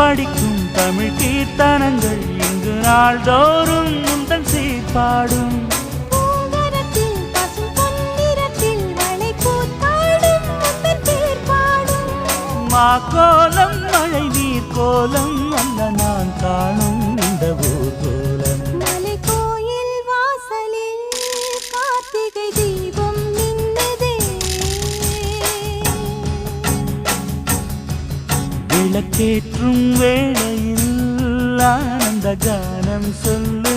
படிக்கும் தமிழ் கீர்த்தனங்கள் இங்கு நாள்தோறும் முந்தன் சீர்பாடும். மாக்கோலம் மழை நீர் கோலம் அல்ல நான் காணும் இந்த ஊர்கோலம். மலை கோயில் வாசலில் கார்த்திகை தீபம் மின்னுதே. விளக்கேற்றும் வேளையில் ஆனந்த கானம் சொல்லு.